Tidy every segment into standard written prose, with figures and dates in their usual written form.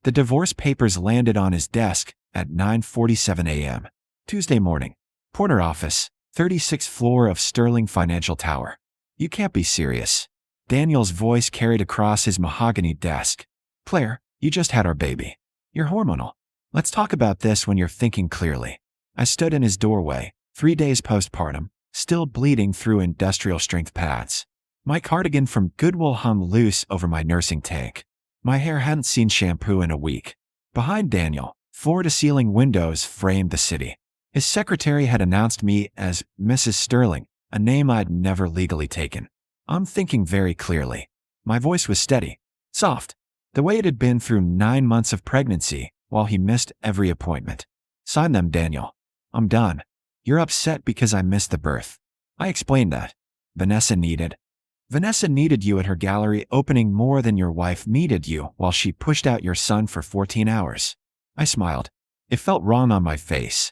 The divorce papers landed on his desk at 9:47 a.m. Tuesday morning. Porter office, 36th floor of Sterling Financial Tower. You can't be serious. Daniel's voice carried across his mahogany desk. Claire, you just had our baby. You're hormonal. Let's talk about this when you're thinking clearly. I stood in his doorway, 3 days postpartum, still bleeding through industrial strength pads. My cardigan from Goodwill hung loose over my nursing tank. My hair hadn't seen shampoo in a week. Behind Daniel, floor-to-ceiling windows framed the city. His secretary had announced me as Mrs. Sterling, a name I'd never legally taken. I'm thinking very clearly. My voice was steady, soft, the way it had been through 9 months of pregnancy while he missed every appointment. Sign them, Daniel. I'm done. You're upset because I missed the birth. I explained that. Vanessa needed you at her gallery opening more than your wife needed you while she pushed out your son for 14 hours. I smiled. It felt wrong on my face.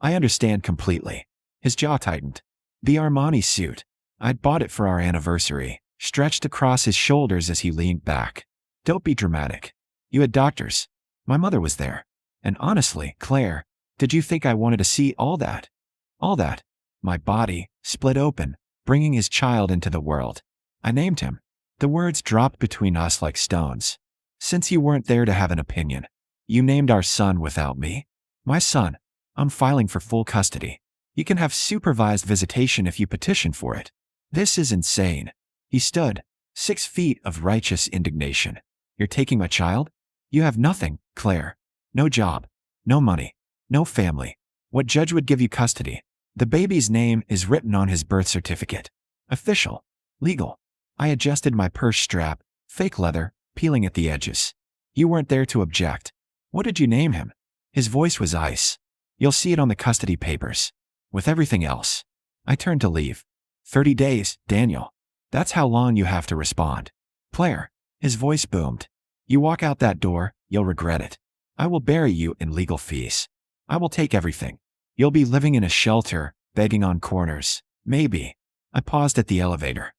I understand completely. His jaw tightened. The Armani suit. I'd bought it for our anniversary, stretched across his shoulders as he leaned back. Don't be dramatic. You had doctors. My mother was there. And honestly, Claire, did you think I wanted to see all that? All that. My body, split open, bringing his child into the world. I named him. The words dropped between us like stones. Since you weren't there to have an opinion, you named our son without me. My son. I'm filing for full custody. You can have supervised visitation if you petition for it. This is insane. He stood, 6 feet of righteous indignation. You're taking my child? You have nothing, Claire. No job. No money. No family. What judge would give you custody? The baby's name is written on his birth certificate. Official. Legal. I adjusted my purse strap, fake leather, peeling at the edges. You weren't there to object. What did you name him? His voice was ice. You'll see it on the custody papers. With everything else. I turned to leave. 30 days, Daniel. That's how long you have to respond. Claire. His voice boomed. You walk out that door, you'll regret it. I will bury you in legal fees. I will take everything. You'll be living in a shelter, begging on corners. Maybe. I paused at the elevator.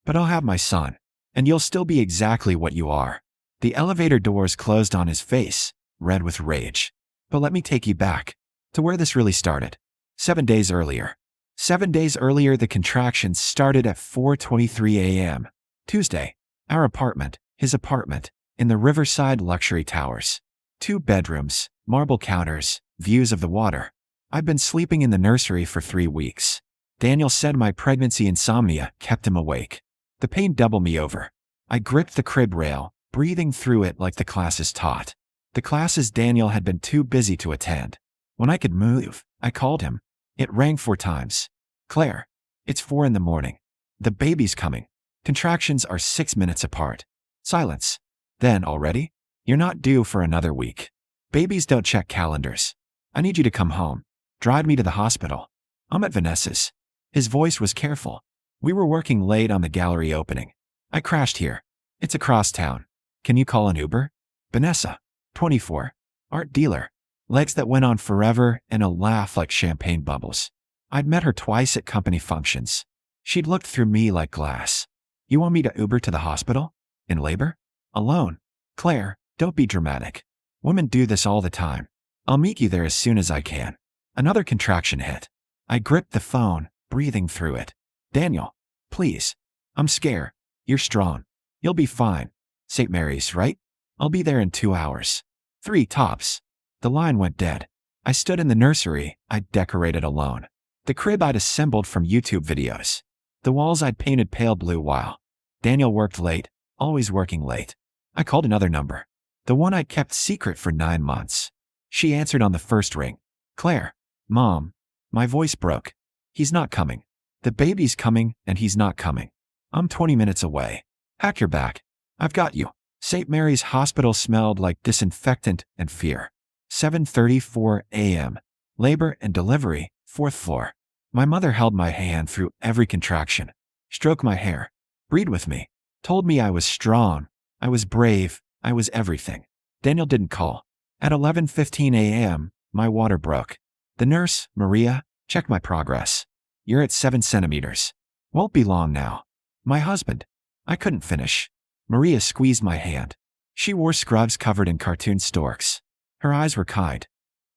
But I'll have my son. And you'll still be exactly what you are. The elevator doors closed on his face, red with rage. But let me take you back to where this really started. 7 days earlier. 7 days earlier, the contractions started at 4:23 a.m. Tuesday. Our apartment, his apartment, in the Riverside Luxury Towers. 2 bedrooms, marble counters, views of the water. I'd been sleeping in the nursery for 3 weeks. Daniel said my pregnancy insomnia kept him awake. The pain doubled me over. I gripped the crib rail, breathing through it like the classes taught. The classes Daniel had been too busy to attend. When I could move, I called him. It rang 4 times. Claire, it's 4 in the morning. The baby's coming. Contractions are 6 minutes apart. Silence. Then already? You're not due for another week. Babies don't check calendars. I need you to come home. Drive me to the hospital. I'm at Vanessa's. His voice was careful. We were working late on the gallery opening. I crashed here. It's across town. Can you call an Uber? Vanessa, 24, art dealer. Legs that went on forever and a laugh like champagne bubbles. I'd met her twice at company functions. She'd looked through me like glass. You want me to Uber to the hospital? In labor? Alone? Claire, don't be dramatic. Women do this all the time. I'll meet you there as soon as I can. Another contraction hit. I gripped the phone, breathing through it. Daniel, please. I'm scared. You're strong. You'll be fine. St. Mary's, right? I'll be there in 2 hours. 3 tops. The line went dead. I stood in the nursery I'd decorated alone. The crib I'd assembled from YouTube videos. The walls I'd painted pale blue while Daniel worked late, always working late. I called another number. The one I'd kept secret for 9 months. She answered on the first ring. Claire. Mom. My voice broke. He's not coming. The baby's coming and he's not coming. I'm 20 minutes away. Pack your bag. I've got you. St. Mary's Hospital smelled like disinfectant and fear. 7:34 a.m. Labor and delivery, 4th floor. My mother held my hand through every contraction. Stroked my hair. Breathed with me. Told me I was strong. I was brave. I was everything. Daniel didn't call. At 11:15 a.m., my water broke. The nurse, Maria, checked my progress. You're at 7 centimeters. Won't be long now. My husband. I couldn't finish. Maria squeezed my hand. She wore scrubs covered in cartoon storks. Her eyes were kind.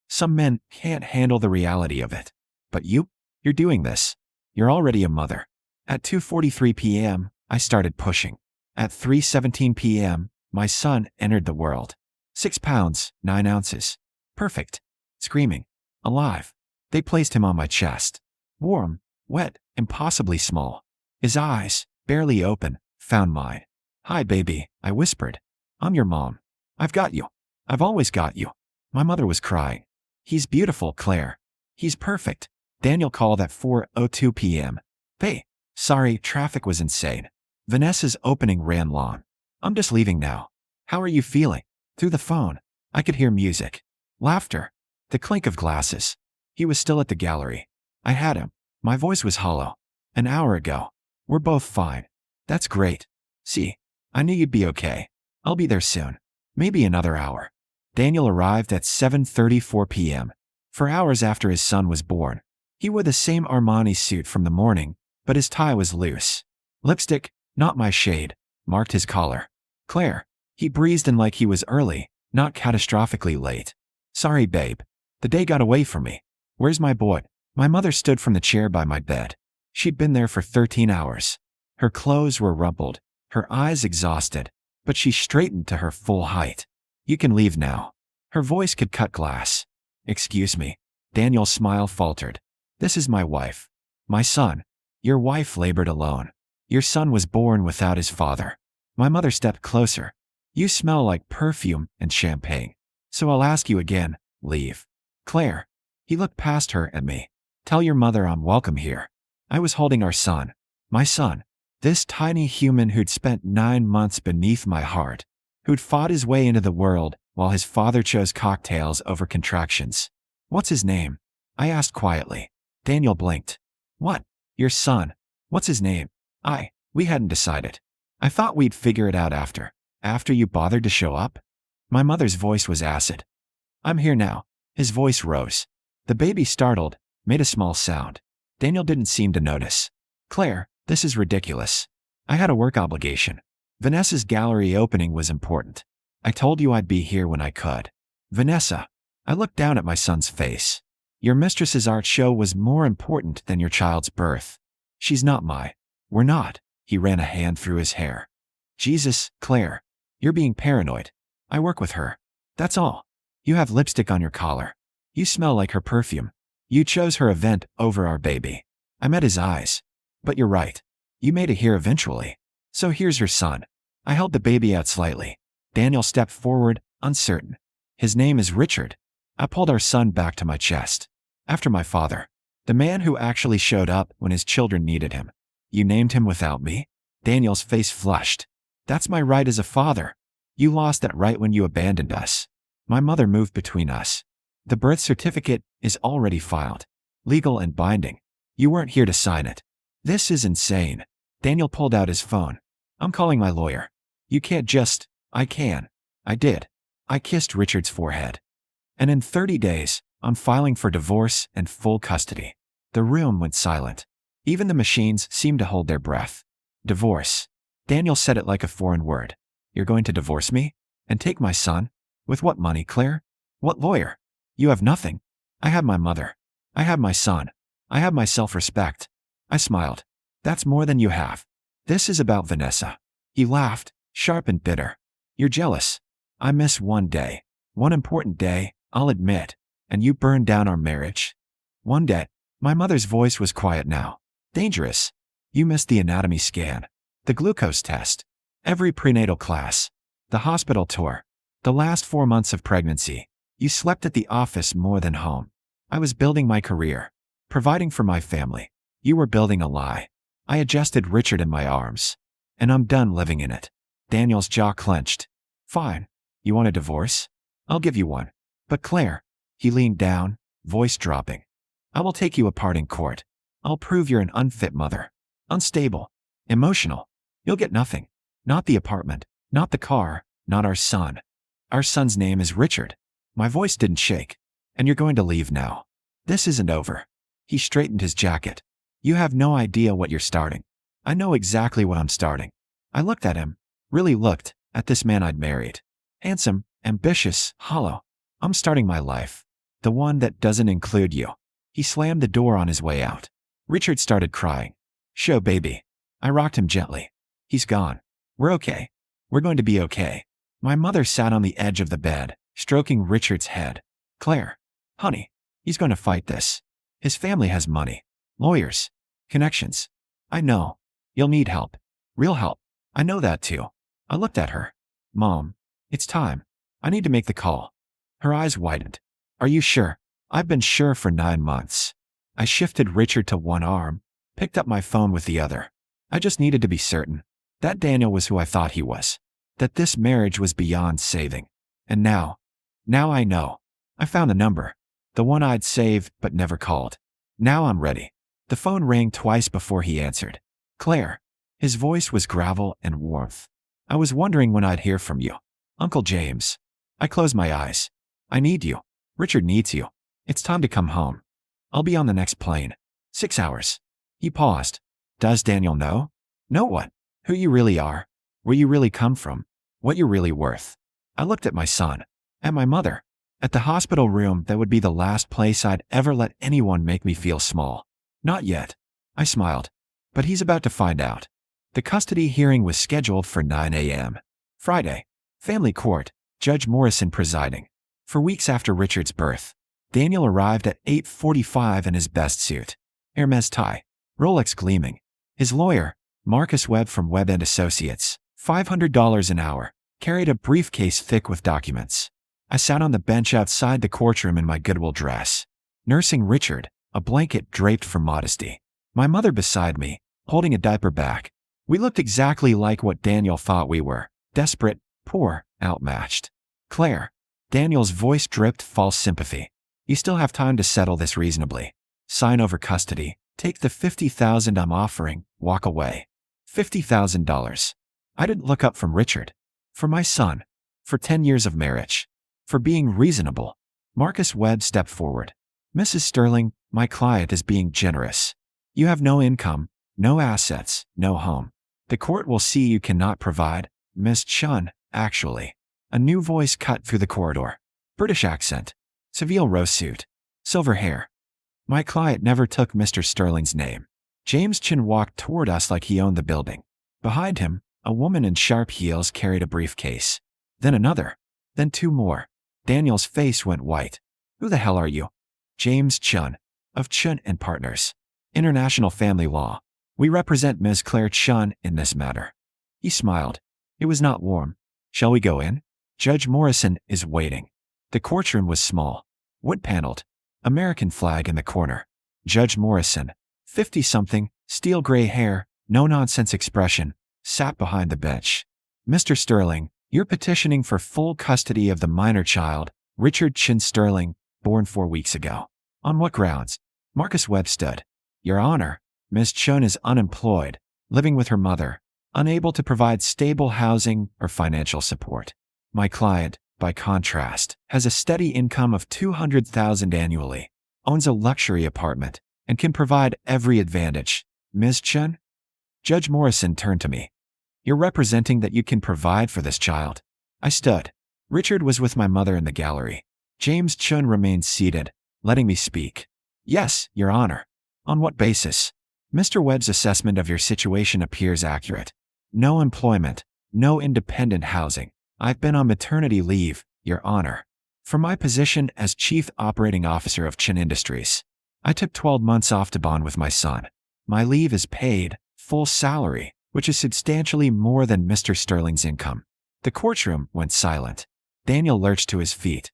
Some men can't handle the reality of it. But you're doing this. You're already a mother. At 2:43 p.m., I started pushing. At 3:17 p.m., my son entered the world. 6 pounds, 9 ounces. Perfect. Screaming. Alive. They placed him on my chest. Warm, wet, impossibly small. His eyes, barely open, found mine. Hi, baby, I whispered. I'm your mom. I've got you. I've always got you. My mother was crying. He's beautiful, Claire. He's perfect. Daniel called at 4:02 p.m. Hey, sorry, traffic was insane. Vanessa's opening ran long. I'm just leaving now. How are you feeling? Through the phone, I could hear music. Laughter. The clink of glasses. He was still at the gallery. I had him. My voice was hollow. An hour ago. We're both fine. That's great. See, I knew you'd be okay. I'll be there soon. Maybe another hour. Daniel arrived at 7:34 p.m. 4 hours after his son was born. He wore the same Armani suit from the morning, but his tie was loose. Lipstick, not my shade, marked his collar. Claire. He breezed in like he was early, not catastrophically late. Sorry, babe. The day got away from me. Where's my boy? My mother stood from the chair by my bed. She'd been there for 13 hours. Her clothes were rumpled, her eyes exhausted, but she straightened to her full height. You can leave now. Her voice could cut glass. Excuse me. Daniel's smile faltered. This is my wife. My son. Your wife labored alone. Your son was born without his father. My mother stepped closer. You smell like perfume and champagne. So I'll ask you again, leave. Claire. He looked past her at me. Tell your mother I'm welcome here. I was holding our son. My son. This tiny human who'd spent 9 months beneath my heart. Who'd fought his way into the world while his father chose cocktails over contractions. What's his name? I asked quietly. Daniel blinked. What? Your son. What's his name? We hadn't decided. I thought we'd figure it out after. After you bothered to show up? My mother's voice was acid. I'm here now. His voice rose. The baby, startled, made a small sound. Daniel didn't seem to notice. Claire, this is ridiculous. I had a work obligation. Vanessa's gallery opening was important. I told you I'd be here when I could. Vanessa. I looked down at my son's face. Your mistress's art show was more important than your child's birth. She's not We're not. He ran a hand through his hair. Jesus, Claire. You're being paranoid. I work with her. That's all. You have lipstick on your collar. You smell like her perfume. You chose her event over our baby. I met his eyes. But you're right. You made it here eventually. So here's your son. I held the baby out slightly. Daniel stepped forward, uncertain. His name is Richard. I pulled our son back to my chest. After my father. The man who actually showed up when his children needed him. You named him without me? Daniel's face flushed. That's my right as a father. You lost that right when you abandoned us. My mother moved between us. The birth certificate is already filed. Legal and binding. You weren't here to sign it. This is insane. Daniel pulled out his phone. I'm calling my lawyer. You can't just. I can. I did. I kissed Richard's forehead. And in 30 days, I'm filing for divorce and full custody. The room went silent. Even the machines seemed to hold their breath. Divorce. Daniel said it like a foreign word. You're going to divorce me? And take my son? With what money, Claire? What lawyer? You have nothing. I have my mother. I have my son. I have my self-respect. I smiled. That's more than you have. This is about Vanessa. He laughed, sharp and bitter. You're jealous. I miss one day. One important day, I'll admit. And you burned down our marriage. One day. My mother's voice was quiet now. Dangerous. You missed the anatomy scan. The glucose test. Every prenatal class. The hospital tour. The last 4 months of pregnancy. You slept at the office more than home. I was building my career. Providing for my family. You were building a lie. I adjusted Richard in my arms. And I'm done living in it. Daniel's jaw clenched. Fine. You want a divorce? I'll give you one. But Claire. He leaned down, voice dropping. I will take you apart in court. I'll prove you're an unfit mother. Unstable. Emotional. You'll get nothing. Not the apartment. Not the car. Not our son. Our son's name is Richard. My voice didn't shake. And you're going to leave now. This isn't over. He straightened his jacket. You have no idea what you're starting. I know exactly what I'm starting. I looked at him. Really looked at this man I'd married. Handsome, ambitious, hollow. I'm starting my life. The one that doesn't include you. He slammed the door on his way out. Richard started crying. Show baby. I rocked him gently. He's gone. We're okay. We're going to be okay. My mother sat on the edge of the bed, stroking Richard's head. Claire. Honey. He's going to fight this. His family has money. Lawyers. Connections. I know. You'll need help. Real help. I know that too. I looked at her. Mom. It's time. I need to make the call. Her eyes widened. Are you sure? I've been sure for 9 months. I shifted Richard to one arm, picked up my phone with the other. I just needed to be certain that Daniel was who I thought he was, that this marriage was beyond saving. And now I know. I found the number, the one I'd saved but never called. Now I'm ready. The phone rang twice before he answered. Claire. His voice was gravel and warmth. I was wondering when I'd hear from you. Uncle James. I closed my eyes. I need you. Richard needs you. It's time to come home. I'll be on the next plane. 6 hours. He paused. Does Daniel know? Know what? Who you really are? Where you really come from? What you're really worth? I looked at my son. At my mother. At the hospital room that would be the last place I'd ever let anyone make me feel small. Not yet. I smiled. But he's about to find out. The custody hearing was scheduled for 9 a.m. Friday. Family court. Judge Morrison presiding. For weeks after Richard's birth, Daniel arrived at 8:45 in his best suit. Hermes tie. Rolex gleaming. His lawyer, Marcus Webb from Webb & Associates, $500 an hour, carried a briefcase thick with documents. I sat on the bench outside the courtroom in my Goodwill dress, nursing Richard, a blanket draped for modesty. My mother beside me, holding a diaper back. We looked exactly like what Daniel thought we were. Desperate, poor, outmatched. Claire. Daniel's voice dripped false sympathy. You still have time to settle this reasonably. Sign over custody. Take the $50,000 I'm offering. Walk away. $50,000. I didn't look up from Richard. For my son. For 10 years of marriage. For being reasonable. Marcus Webb stepped forward. Mrs. Sterling, my client is being generous. You have no income, no assets, no home. The court will see you cannot provide. Miss Chun, actually. A new voice cut through the corridor. British accent. Seville rose suit. Silver hair. My client never took Mr. Sterling's name. James Chun walked toward us like he owned the building. Behind him, a woman in sharp heels carried a briefcase. Then another. Then 2 more. Daniel's face went white. Who the hell are you? James Chun. Of Chun and Partners. International Family Law. We represent Ms. Claire Chun in this matter. He smiled. It was not warm. Shall we go in? Judge Morrison is waiting. The courtroom was small. Wood-paneled. American flag in the corner. Judge Morrison, 50-something, steel gray hair, no-nonsense expression, sat behind the bench. Mr. Sterling, you're petitioning for full custody of the minor child, Richard Chun Sterling, born 4 weeks ago. On what grounds? Marcus Webb stood. Your Honor, Ms. Chun is unemployed, living with her mother, unable to provide stable housing or financial support. My client, by contrast, has a steady income of $200,000 annually, owns a luxury apartment, and can provide every advantage. Ms. Chun? Judge Morrison turned to me. You're representing that you can provide for this child. I stood. Richard was with my mother in the gallery. James Chun remained seated, letting me speak. Yes, Your Honor. On what basis? Mr. Webb's assessment of your situation appears accurate. No employment, no independent housing. I've been on maternity leave, Your Honor. For my position as Chief Operating Officer of Chun Industries, I took 12 months off to bond with my son. My leave is paid, full salary, which is substantially more than Mr. Sterling's income. The courtroom went silent. Daniel lurched to his feet.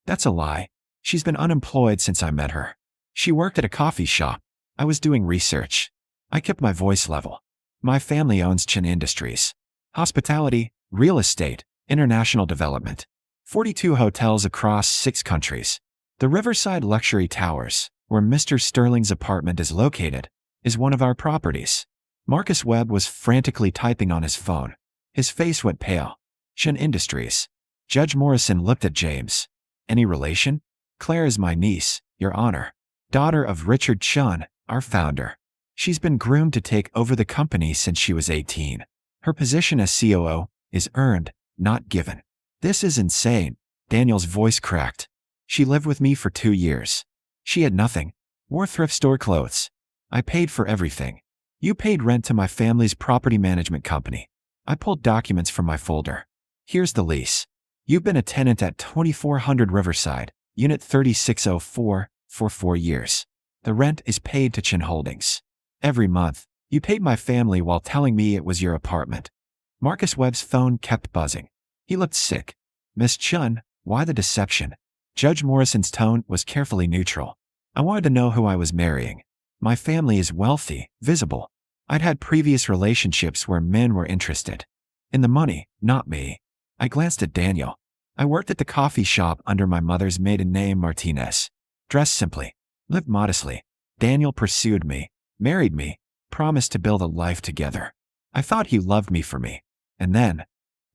That's a lie. She's been unemployed since I met her. She worked at a coffee shop. I was doing research. I kept my voice level. My family owns Chun Industries. Hospitality, real estate, international development. 42 hotels across 6 countries. The Riverside Luxury Towers, where Mr. Sterling's apartment is located, is one of our properties. Marcus Webb was frantically typing on his phone. His face went pale. Chun Industries. Judge Morrison looked at James. Any relation? Claire is my niece, Your Honor. Daughter of Richard Chun, our founder. She's been groomed to take over the company since she was 18. Her position as COO is earned, not given. This is insane. Daniel's voice cracked. She lived with me for 2 years. She had nothing. Wore thrift store clothes. I paid for everything. You paid rent to my family's property management company. I pulled documents from my folder. Here's the lease. You've been a tenant at 2400 Riverside, Unit 3604, for 4 years. The rent is paid to Chin Holdings. Every month, you paid my family while telling me it was your apartment. Marcus Webb's phone kept buzzing. He looked sick. Miss Chun, why the deception? Judge Morrison's tone was carefully neutral. I wanted to know who I was marrying. My family is wealthy, visible. I'd had previous relationships where men were interested. In the money, not me. I glanced at Daniel. I worked at the coffee shop under my mother's maiden name, Martinez. Dressed simply. Lived modestly. Daniel pursued me, married me, promised to build a life together. I thought he loved me for me. And then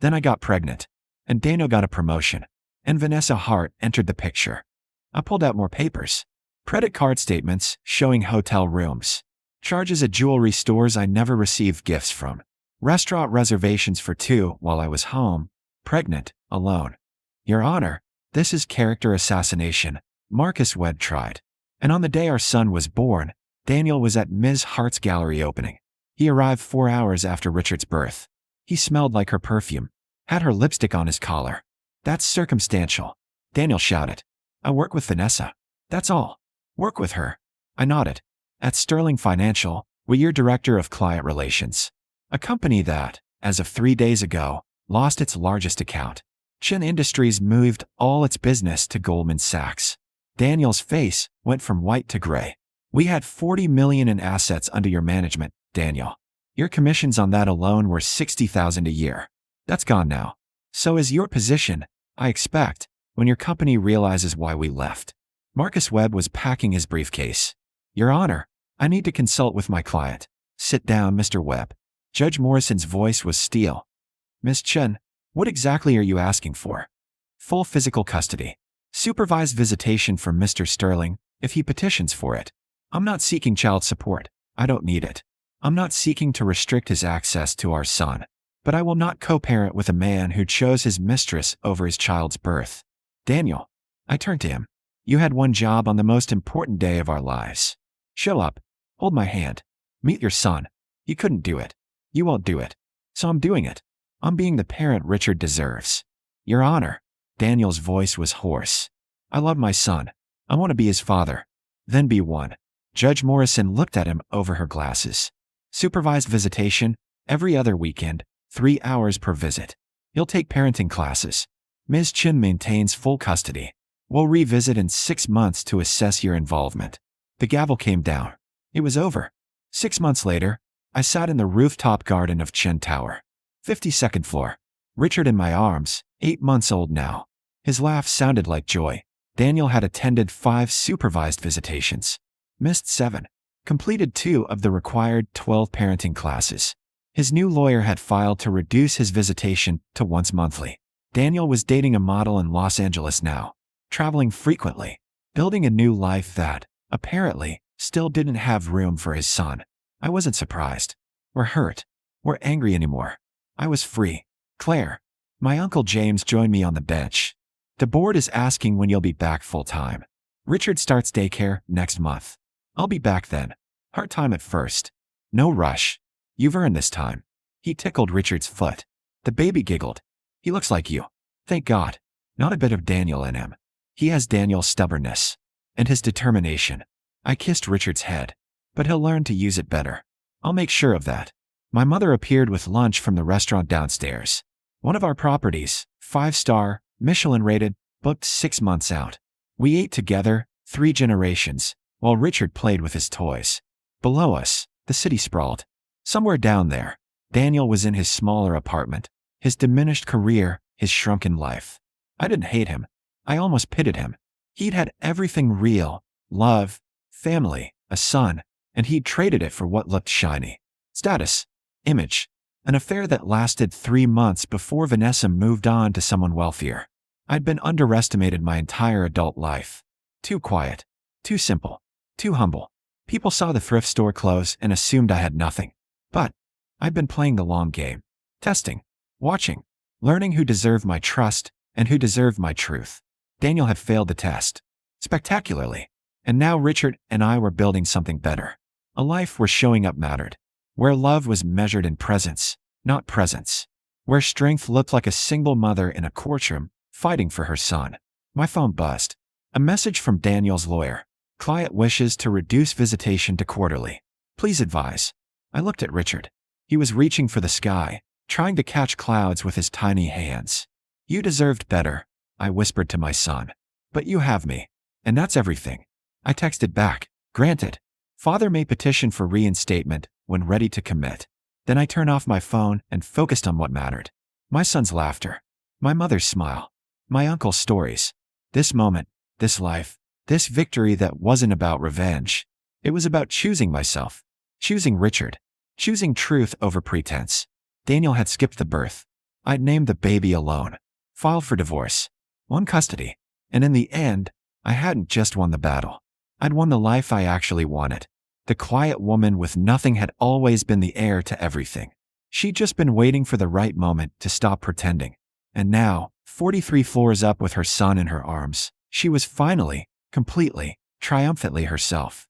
I got pregnant. And Daniel got a promotion. And Vanessa Hart entered the picture. I pulled out more papers. Credit card statements showing hotel rooms. Charges at jewelry stores I never received gifts from. Restaurant reservations for 2 while I was home, pregnant, alone. Your Honor, this is character assassination, Marcus Webb tried. And on the day our son was born, Daniel was at Ms. Hart's gallery opening. He arrived 4 hours after Richard's birth. He smelled like her perfume, had her lipstick on his collar. That's circumstantial. Daniel shouted. I work with Vanessa. That's all. Work with her. I nodded. At Sterling Financial, we're your director of client relations. A company that, as of 3 days ago, lost its largest account. Chin Industries moved all its business to Goldman Sachs. Daniel's face went from white to gray. We had $40 million in assets under your management, Daniel. Your commissions on that alone were $60,000 a year. That's gone now. So is your position, I expect, when your company realizes why we left. Marcus Webb was packing his briefcase. Your Honor, I need to consult with my client. Sit down, Mr. Webb. Judge Morrison's voice was steel. Miss Chen, what exactly are you asking for? Full physical custody. Supervised visitation from Mr. Sterling, if he petitions for it. I'm not seeking child support. I don't need it. I'm not seeking to restrict his access to our son. But I will not co-parent with a man who chose his mistress over his child's birth. Daniel, I turned to him. You had one job on the most important day of our lives. Show up. Hold my hand. Meet your son. You couldn't do it. You won't do it. So I'm doing it. I'm being the parent Richard deserves. Your Honor. Daniel's voice was hoarse. I love my son. I want to be his father. Then be one. Judge Morrison looked at him over her glasses. Supervised visitation, every other weekend, 3 hours per visit. He'll take parenting classes. Ms. Chin maintains full custody. We'll revisit in 6 months to assess your involvement. The gavel came down. It was over. 6 months later, I sat in the rooftop garden of Chin Tower. 52nd floor. Richard in my arms, 8 months old now. His laugh sounded like joy. Daniel had attended 5 supervised visitations. Missed 7. Completed 2 of the required 12 parenting classes. His new lawyer had filed to reduce his visitation to once monthly. Daniel was dating a model in Los Angeles now, traveling frequently, building a new life that, apparently, still didn't have room for his son. I wasn't surprised. Or hurt. Or angry anymore. I was free. Claire. My Uncle James joined me on the bench. The board is asking when you'll be back full-time. Richard starts daycare next month. I'll be back then. Hard time at first. No rush. You've earned this time. He tickled Richard's foot. The baby giggled. He looks like you. Thank God. Not a bit of Daniel in him. He has Daniel's stubbornness. And his determination. I kissed Richard's head. But he'll learn to use it better. I'll make sure of that. My mother appeared with lunch from the restaurant downstairs. One of our properties, 5-star, Michelin-rated, booked 6 months out. We ate together, 3 generations, while Richard played with his toys. Below us, the city sprawled. Somewhere down there, Daniel was in his smaller apartment, his diminished career, his shrunken life. I didn't hate him. I almost pitied him. He'd had everything real, love, family, a son, and he'd traded it for what looked shiny. Status, image, an affair that lasted 3 months before Vanessa moved on to someone wealthier. I'd been underestimated my entire adult life. Too quiet, too simple, too humble. People saw the thrift store close and assumed I had nothing. But I'd been playing the long game, testing, watching, learning who deserved my trust and who deserved my truth. Daniel had failed the test. Spectacularly. And now Richard and I were building something better. A life where showing up mattered. Where love was measured in presence, not presence. Where strength looked like a single mother in a courtroom, fighting for her son. My phone buzzed. A message from Daniel's lawyer. Client wishes to reduce visitation to quarterly. Please advise. I looked at Richard. He was reaching for the sky, trying to catch clouds with his tiny hands. You deserved better, I whispered to my son. But you have me. And that's everything. I texted back. Granted. Father may petition for reinstatement when ready to commit. Then I turned off my phone and focused on what mattered. My son's laughter. My mother's smile. My uncle's stories. This moment, this life, this victory that wasn't about revenge. It was about choosing myself. Choosing Richard. Choosing truth over pretense. Daniel had skipped the birth. I'd named the baby alone. Filed for divorce. Won custody. And in the end, I hadn't just won the battle. I'd won the life I actually wanted. The quiet woman with nothing had always been the heir to everything. She'd just been waiting for the right moment to stop pretending. And now, 43 floors up with her son in her arms, she was finally, completely, triumphantly herself.